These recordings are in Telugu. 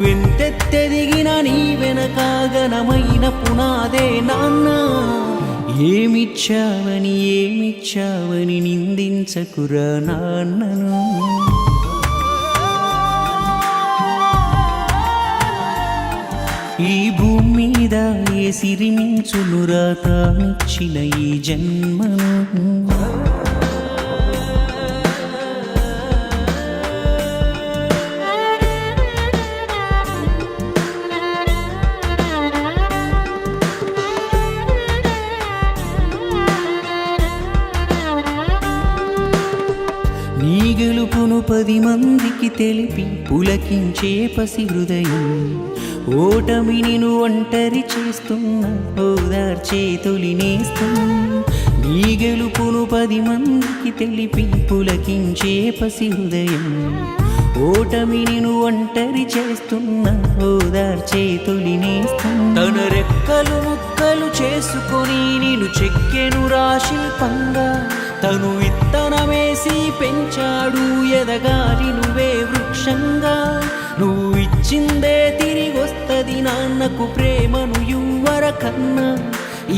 వింతెత్తెదిగిన నీ వెనకాగనమైన పునాదే నాన్న. ఏమిచ్చావని నిందించకురా నాన్నను. ఈ భూమి మీద ఏ సిరిమించునురా తానిచ్చిన ఈ జన్మను. నీ గెలుపును 10 మందికి తెలిపి పులకించే పసి హృదయం. ఓటమిని ఒంటరి చేస్తున్న ఓదార్చే తొలి నేస్తం. నీ గెలుపును 10 మందికి తెలిపి పులకించే పసి హృదయం. ఓటమిని ఒంటరి చేస్తున్న ఓదార్చే తొలి నేస్తం. తన రెక్కలు ముక్కలు చేసుకొని నిన్ను చెక్కెను శిల్పంగా. తను విత్తనమేసి పెంచాడు ఎదగాలి నువ్వే వృక్షంగా. నువ్వు ఇచ్చిందే తిరిగొస్తది నాన్నకు ప్రేమను యువర కన్నా.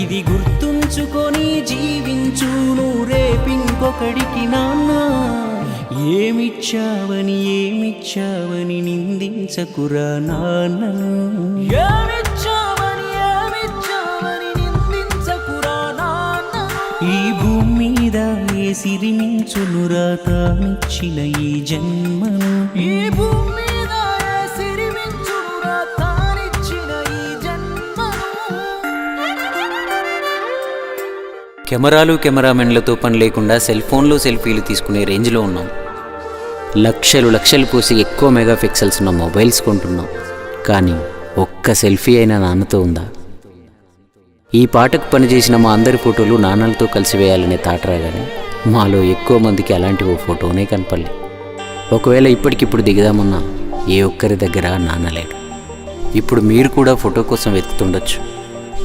ఇది గుర్తుంచుకొని జీవించు నువ్వు రేపింకొకడికి నాన్న. ఏమిచ్చావని నిందించకురా నాన్నను. ఈ భూమి మీద ఏ సిరిమించునురా తానిచ్చిన ఈ జన్మను. ఈ భూమి మీద ఏ సిరిమించునురా తానిచ్చిన ఈ జన్మను. కెమెరాలు కెమెరామెన్లతో పని లేకుండా సెల్ ఫోన్లో సెల్ఫీలు తీసుకునే రేంజ్లో ఉన్నాం. లక్షలు పోసి ఎక్కువ మెగా పిక్సెల్స్ ఉన్న మొబైల్స్ కొంటున్నాం. కానీ ఒక్క సెల్ఫీ అయినా నాన్నతో ఉందా? ఈ పాటకు పనిచేసిన మా అందరి ఫోటోలు నాన్నలతో కలిసి వేయాలనే తాట రాగానే మాలో ఎక్కువ మందికి అలాంటి ఓ ఫోటోనే కనపడలే. ఒకవేళ ఇప్పటికిప్పుడు దిగుదామన్నా ఏ ఒక్కరి దగ్గర నాన్న లేడు. ఇప్పుడు మీరు కూడా ఫోటో కోసం వెతుకుతుండొచ్చు.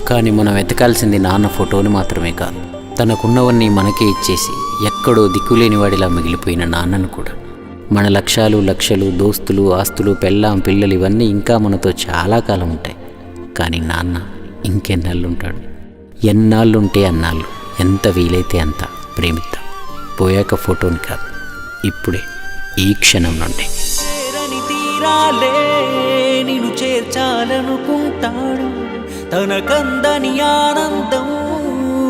కానీ మనం వెతకాల్సింది నాన్న ఫోటోని మాత్రమే కాదు, తనకున్నవన్నీ మనకే ఇచ్చేసి ఎక్కడో దిక్కులేని వాడిలా మిగిలిపోయిన నాన్నను కూడా. మన లక్షలు దోస్తులు, ఆస్తులు, పెళ్ళాం, పిల్లలు ఇవన్నీ ఇంకా మనతో చాలా కాలం ఉంటాయి. కానీ నాన్న ఇంకెన్నాళ్ళుంటాడు? ఎన్నాళ్ళుంటే అన్నాళ్ళు, ఎంత వీలైతే అంత ప్రేమిద్దాం. పోయాక ఫోటోని కాదు, ఇప్పుడే ఈ క్షణం నుండి. తీరాలే నిన్ను చేర్చాలనుకుంటాడు తనకందని ఆనందం